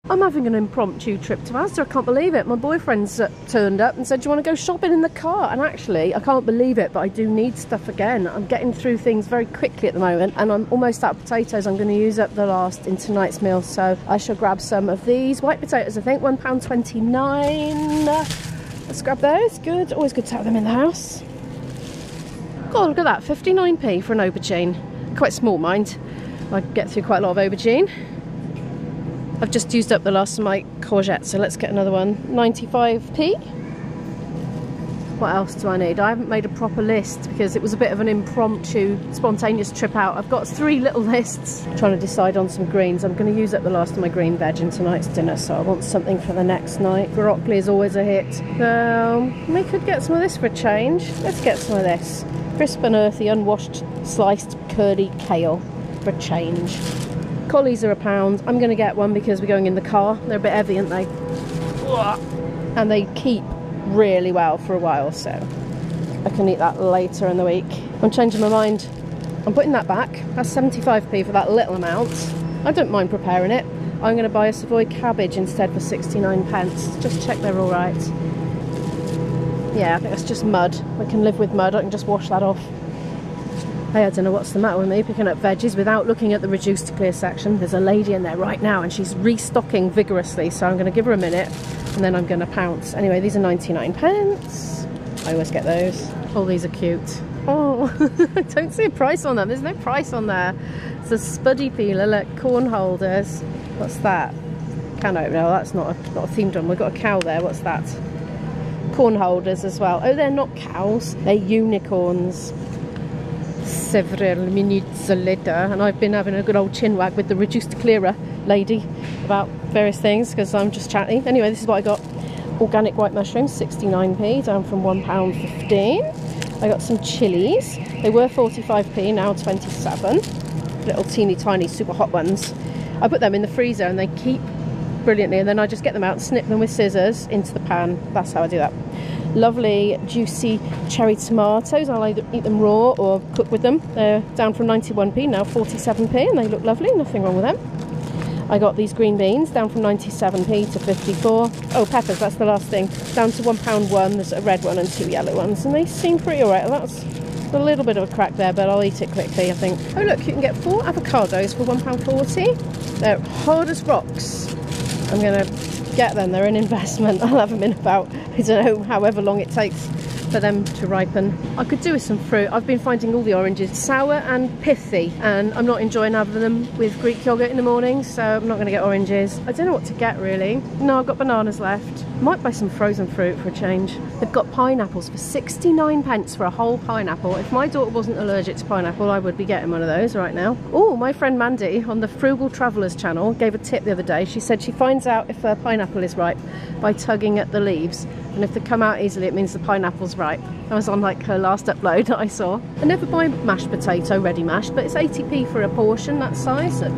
I'm having an impromptu trip to Asda. I can't believe it. My boyfriend's turned up and said, do you want to go shopping in the car? And actually, I can't believe it, but I do need stuff again. I'm getting through things very quickly at the moment, and I'm almost out of potatoes. I'm going to use up the last in tonight's meal, so I shall grab some of these white potatoes. I think £1.29. Let's grab those. Good. Always good to have them in the house. God, look at that. 59p for an aubergine. Quite small, mind. I get through quite a lot of aubergine. I've just used up the last of my courgettes, so let's get another one. 95p. What else do I need? I haven't made a proper list because it was a bit of an impromptu, spontaneous trip out. I've got 3 little lists. I'm trying to decide on some greens. I'm going to use up the last of my green veg in tonight's dinner, so I want something for the next night. Broccoli is always a hit. We could get some of this for a change. Let's get some of this. Crisp and earthy, unwashed, sliced, curly kale for a change. Collies are £1. I'm going to get one because we're going in the car. They're a bit heavy, aren't they? And they keep really well for a while, so I can eat that later in the week. I'm changing my mind. I'm putting that back. That's 75p for that little amount. I don't mind preparing it. I'm going to buy a Savoy cabbage instead for 69p. Just check they're all right. Yeah, I think that's just mud. I can live with mud. I can just wash that off. Hey, I don't know what's the matter with me picking up veggies without looking at the reduced to clear section. There's a lady in there right now and she's restocking vigorously, so I'm going to give her a minute and then I'm going to pounce. Anyway, these are 99p. I always get those. Oh, these are cute. Oh, I don't see a price on them. There's no price on there. It's a spuddy peeler, look, corn holders. What's that? Can opener. No, that's not a themed one. We've got a cow there. What's that? Corn holders as well. Oh, they're not cows. They're unicorns. Several minutes later, and I've been having a good old chinwag with the reduced to clearer lady about various things because I'm just chatty. Anyway, this is what I got. Organic white mushrooms, 69p, down from £1.15. I got some chilies. They were 45p, now 27. Little teeny tiny super hot ones. I put them in the freezer and they keep brilliantly, and then I just get them out and snip them with scissors into the pan. That's how I do that. Lovely juicy cherry tomatoes. I'll either eat them raw or cook with them. They're down from 91p, now 47p, and they look lovely, nothing wrong with them. I got these green beans down from 97p to 54. Oh, peppers, that's the last thing. Down to £1.1. There's a red one and 2 yellow ones, and they seem pretty alright. That's a little bit of a crack there, but I'll eat it quickly, I think. Oh look, you can get 4 avocados for £1.40. They're hard as rocks. I'm gonna get them. They're an investment. I'll have them in about, I don't know, however long it takes for them to ripen. I could do with some fruit. I've been finding all the oranges sour and pithy, and I'm not enjoying having them with Greek yogurt in the morning, so I'm not going to get oranges. I don't know what to get really. No, I've got bananas left. Might buy some frozen fruit for a change. They've got pineapples for 69p for a whole pineapple. If my daughter wasn't allergic to pineapple, I would be getting one of those right now. Oh, my friend Mandy on the Frugal Travellers channel gave a tip the other day. She said she finds out if a pineapple is ripe by tugging at the leaves, and if they come out easily it means the pineapple's ripe. That was on like her last upload that I saw. I never buy mashed potato ready mashed, but it's 80p for a portion that size. Look,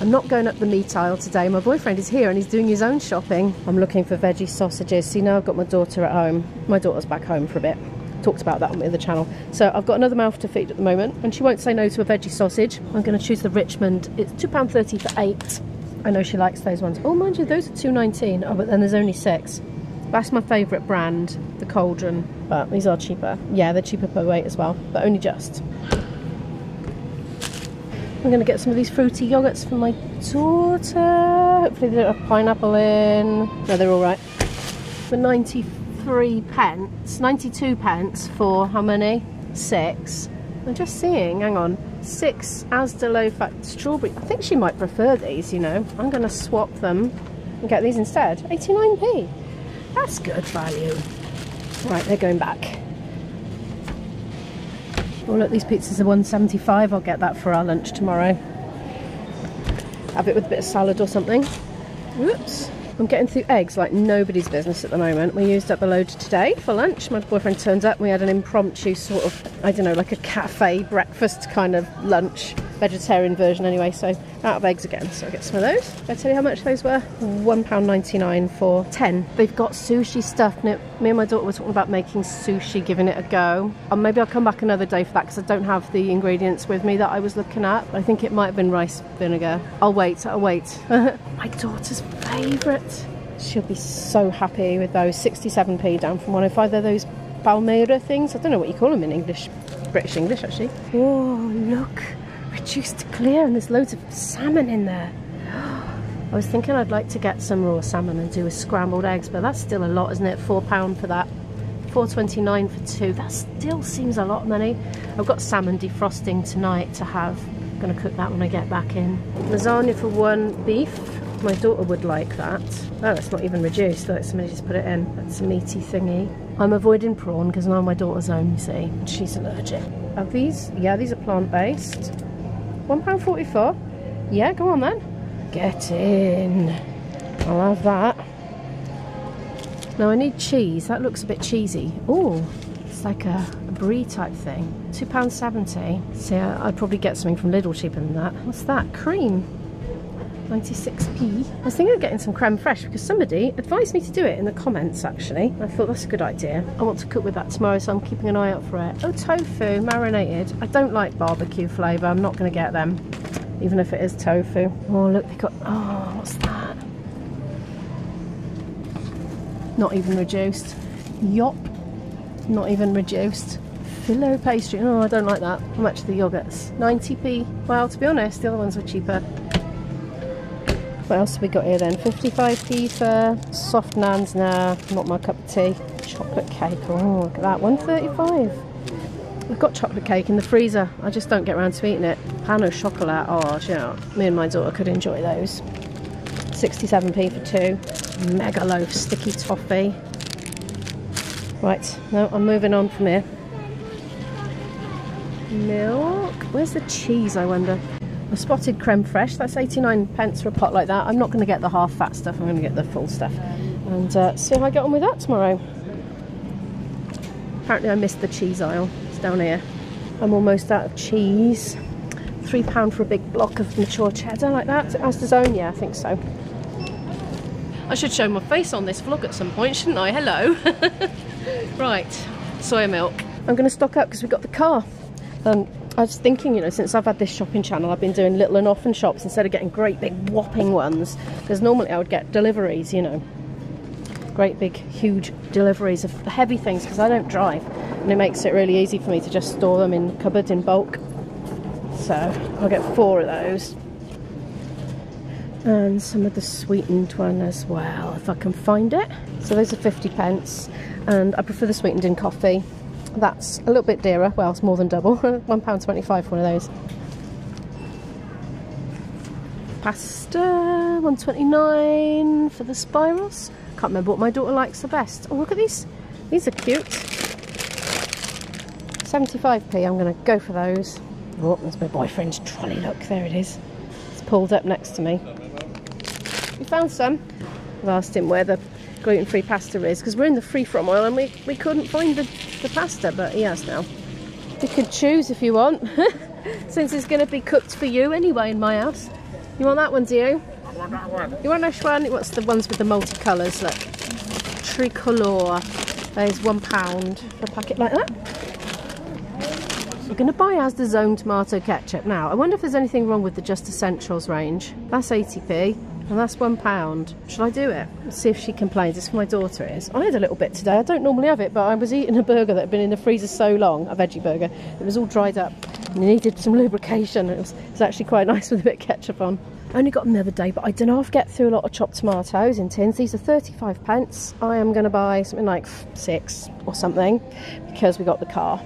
I'm not going up the meat aisle today. My boyfriend is here and he's doing his own shopping. I'm looking for veggie sausages. See, now I've got my daughter at home. My daughter's back home for a bit. Talked about that on the other channel. So I've got another mouth to feed at the moment, and she won't say no to a veggie sausage. I'm going to choose the Richmond. It's £2.30 for 8. I know she likes those ones. Oh, mind you, those are £2.19. Oh, but then there's only 6. That's my favourite brand, the Cauldron, but these are cheaper. Yeah, they're cheaper per weight as well, but only just. I'm going to get some of these fruity yoghurts for my daughter. Hopefully they don't have pineapple in. No, they're all right. For 93p, 92p for how many? 6. I'm just seeing, hang on, 6 Asda low-fat strawberry. I think she might prefer these, you know. I'm going to swap them and get these instead. 89p. That's good value. Right, they're going back. Oh look, these pizzas are £1.75. I'll get that for our lunch tomorrow. Have it with a bit of salad or something. Whoops. I'm getting through eggs like nobody's business at the moment. We used up a load today for lunch. My boyfriend turned up and we had an impromptu sort of, I don't know, like a cafe breakfast kind of lunch. vegetarian version anyway, so out of eggs again, so I'll get some of those. Did I tell you how much those were? £1.99 for 10. They've got sushi stuff in it. Me and my daughter were talking about making sushi, giving it a go. Maybe I'll come back another day for that, because I don't have the ingredients with me that I was looking at. I think it might have been rice vinegar. I'll wait. My daughter's favourite. She'll be so happy with those. 67p down from 105. They're those Palmyra things. I don't know what you call them in English, British English actually. Oh, look. Reduced to clear, and there's loads of salmon in there. I was thinking I'd like to get some raw salmon and do with scrambled eggs, but that's still a lot, isn't it? £4 for that. £4.29 for 2. That still seems a lot of money. I've got salmon defrosting tonight to have. I'm going to cook that when I get back in. Lasagna for 1, beef. My daughter would like that. Oh, that's not even reduced. Look, somebody just put it in. That's a meaty thingy. I'm avoiding prawn because now my daughter's home, you see, and she's allergic. Are these? Yeah, these are plant-based. £1.44. Yeah, go on then. Get in. I'll have that. Now I need cheese. That looks a bit cheesy. Oh, it's like a brie type thing. £2.70. See, I'd probably get something from Lidl cheaper than that. What's that? Cream. 96p. I was thinking of getting some creme fraiche because somebody advised me to do it in the comments actually. I thought that's a good idea. I want to cook with that tomorrow, so I'm keeping an eye out for it. Oh, tofu, marinated. I don't like barbecue flavour. I'm not going to get them, even if it is tofu. Oh, look, they got... Oh, what's that? Not even reduced. Yop. Not even reduced. Filo pastry. Oh, I don't like that. How much are the yoghurts? 90p. Well, to be honest, the other ones were cheaper. What else have we got here then? 55p for soft naans. Nah, not my cup of tea. Chocolate cake. Oh, look at that. 135. I've got chocolate cake in the freezer. I just don't get around to eating it. Pan au chocolat. Oh, you know, me and my daughter could enjoy those. 67p for 2. Mega loaf sticky toffee. Right, no, I'm moving on from here. Milk. Where's the cheese, I wonder? I spotted creme fraiche. That's 89p for a pot like that. I'm not going to get the half fat stuff. I'm going to get the full stuff. And see how I get on with that tomorrow. Apparently I missed the cheese aisle. It's down here. I'm almost out of cheese. £3 for a big block of mature cheddar like that. ASDA's own, yeah, I think so. I should show my face on this vlog at some point, shouldn't I? Hello. Right, soya milk. I'm going to stock up because we've got the car. I was thinking, you know, since I've had this shopping channel, I've been doing little and often shops instead of getting great big whopping ones. Because normally I would get deliveries, you know. Great big huge deliveries of heavy things because I don't drive. And it makes it really easy for me to just store them in cupboards in bulk. So I'll get 4 of those. And some of the sweetened one as well, if I can find it. So those are 50p. And I prefer the sweetened in coffee. That's a little bit dearer. Well, it's more than double. £1.25 for one of those. Pasta, £1.29 for the spirals. Can't remember what my daughter likes the best. Oh, look at these. These are cute. 75p. I'm going to go for those. Oh, there's my boyfriend's trolley. Look, there it is. It's pulled up next to me. We found some. I've asked him where the gluten-free pasta is because we're in the free-from aisle and we couldn't find the pasta, but he has now. You could choose if you want, since it's going to be cooked for you anyway in my house. You want that one, do you? I want that one. You want that one? What's the ones with the multicolours? Look, tricolor. There's £1 for a packet like that. We're going to buy ASDA's own tomato ketchup now. I wonder if there's anything wrong with the Just Essentials range. That's 80p. And that's £1. Should I do it? Let's see if she complains. It's for my daughter, it is. I had a little bit today. I don't normally have it, but I was eating a burger that had been in the freezer so long, a veggie burger. It was all dried up and it needed some lubrication. It was actually quite nice with a bit of ketchup on. I only got them the other day, but I don't know if I get through a lot of chopped tomatoes in tins. These are 35p. I am going to buy something like 6 or something because we got the car.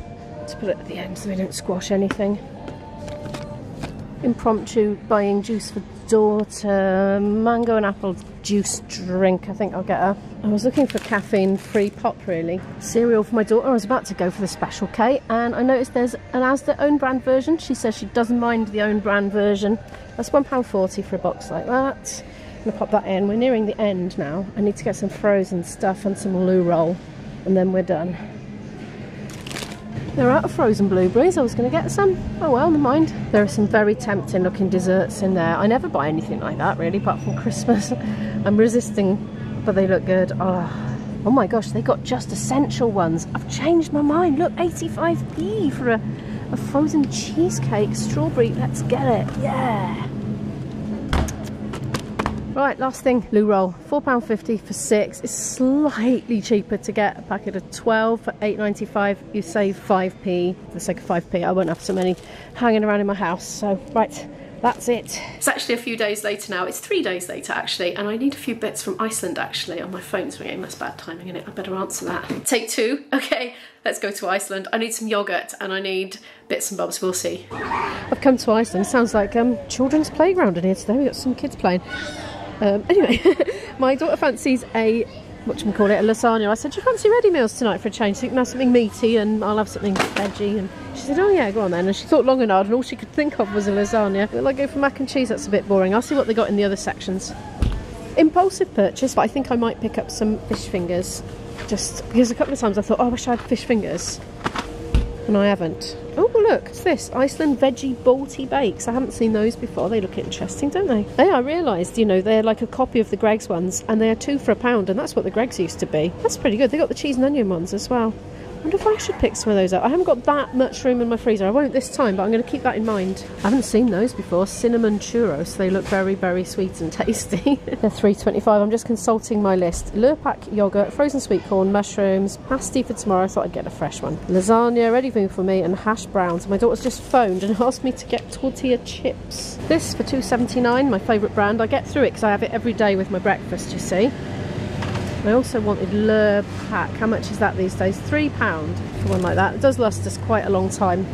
To put it at the end so we don't squash anything. Impromptu buying juice for daughter, mango and apple juice drink. I think I'll get her. I was looking for caffeine-free pop, really. Cereal for my daughter. I was about to go for the Special K, and I noticed there's an ASDA own brand version. She says she doesn't mind the own brand version. That's £1.40 for a box like that. I'm gonna pop that in. We're nearing the end now. I need to get some frozen stuff and some loo roll, and then we're done. They're out of frozen blueberries. I was going to get some. Oh well, never mind. There are some very tempting looking desserts in there. I never buy anything like that really, apart from Christmas. I'm resisting, but they look good. Oh my gosh, they got just essential ones. I've changed my mind. Look, 85p for a frozen cheesecake. Strawberry, let's get it. Yeah. Right, last thing, loo roll, £4.50 for 6. It's slightly cheaper to get a packet of 12 for £8.95. You save 5p, for the sake of 5p. I won't have so many hanging around in my house. So, right, that's it. It's actually a few days later now. It's 3 days later, actually, and I need a few bits from Iceland, actually. On my phone's ringing. That's bad timing, isn't it? I better answer that. Take 2. Okay, let's go to Iceland. I need some yogurt, and I need bits and bobs. We'll see. I've come to Iceland. Sounds like children's playground in here today. We've got some kids playing. Anyway, my daughter fancies a, whatchamacallit, a lasagna. I said, do you fancy ready meals tonight for a change? So you can have something meaty and I'll have something veggie. And she said, oh yeah, go on then. And she thought long and hard and all she could think of was a lasagna. Will I go for mac and cheese? That's a bit boring. I'll see what they got in the other sections. Impulsive purchase, but I think I might pick up some fish fingers. Just because a couple of times I thought, oh, I wish I had fish fingers. And I haven't. Oh look, what's this? Iceland veggie Balti bakes. I haven't seen those before. They look interesting, don't they? Yeah, I realised, you know, they're like a copy of the Greggs ones, and they are 2 for £1, and that's what the Greggs used to be. That's pretty good. They got the cheese and onion ones as well. I wonder if I should pick some of those up. I haven't got that much room in my freezer. I won't this time, but I'm going to keep that in mind. I haven't seen those before. Cinnamon churros. They look very, very sweet and tasty. They're £3.25. I'm just consulting my list. Lurpak yogurt, frozen sweet corn, mushrooms, pasty for tomorrow. I thought I'd get a fresh one. Lasagna, ready food for me, and hash browns. My daughter's just phoned and asked me to get tortilla chips. This for $2.79, my favourite brand. I get through it because I have it every day with my breakfast, you see. I also wanted Lurpak. How much is that these days? £3 for one like that. It does last us quite a long time.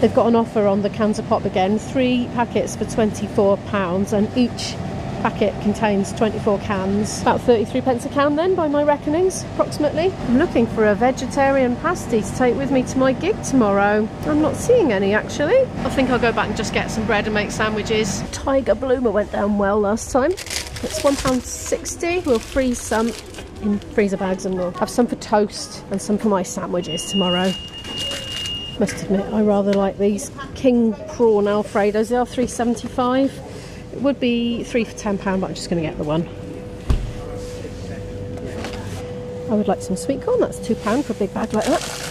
They've got an offer on the cans of pop again. 3 packets for £24, and each packet contains 24 cans. About 33p a can then, by my reckonings, approximately. I'm looking for a vegetarian pasty to take with me to my gig tomorrow. I'm not seeing any, actually. I think I'll go back and just get some bread and make sandwiches. Tiger Bloomer went down well last time. It's £1.60. We'll freeze some in freezer bags and we'll have some for toast and some for my sandwiches tomorrow. Must admit, I rather like these king prawn Alfredos. They are £3.75. It would be 3 for £10, but I'm just going to get the one. I would like some sweet corn. That's £2 for a big bag like that.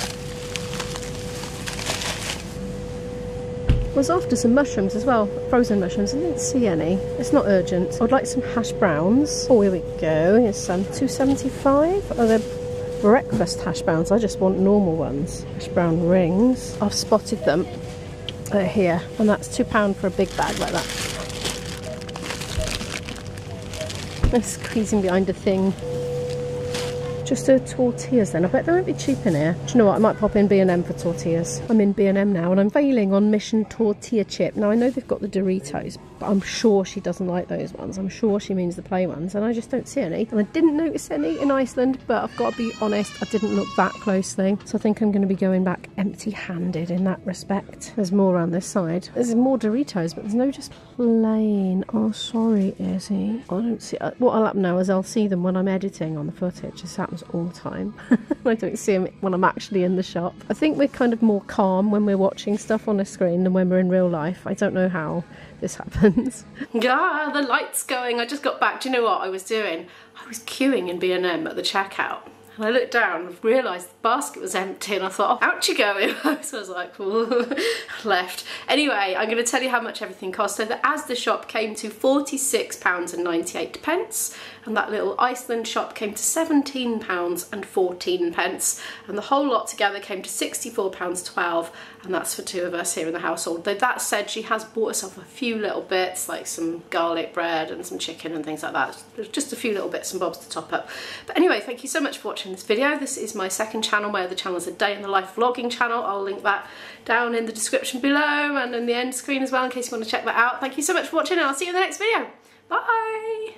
I was after some mushrooms as well, frozen mushrooms. I didn't see any. It's not urgent. I would like some hash browns. Oh, here we go. Here's some £2.75. Oh, they're breakfast hash browns. I just want normal ones. Hash brown rings. I've spotted them. They're here, and that's £2 for a big bag like that. I'm squeezing behind a thing. Just tortillas then. I bet they won't be cheap in here. Do you know what? I might pop in B&M for tortillas. I'm in B&M now and I'm failing on Mission Tortilla Chip. Now I know they've got the Doritos, but I'm sure she doesn't like those ones. I'm sure she means the plain ones, and I just don't see any. And I didn't notice any in Iceland, but I've got to be honest, I didn't look that closely. So I think I'm going to be going back empty-handed in that respect. There's more around this side. There's more Doritos, but there's no just plain. Oh, sorry, Izzy. I don't see. What'll happen now is I'll see them when I'm editing on the footage. This happens all the time. I don't see them when I'm actually in the shop. I think we're kind of more calm when we're watching stuff on a screen than when we're in real life. I don't know how this happens. Yeah, the light's going. I just got back. Do you know what I was doing? I was queuing in B&M at the checkout. And I looked down and realised the basket was empty, and I thought, oh, out you go. So I was like, left. Anyway, I'm going to tell you how much everything cost. So the Asda shop came to £46.98, and that little Iceland shop came to £17.14, and the whole lot together came to £64.12, and that's for 2 of us here in the household. Though that said, she has bought herself a few little bits, like some garlic bread and some chicken and things like that. There's just a few little bits and bobs to top up. But anyway, thank you so much for watching this video. This is my second channel. My other channel is a day in the life vlogging channel. I'll link that down in the description below and in the end screen as well in case you want to check that out. Thank you so much for watching, and I'll see you in the next video. Bye!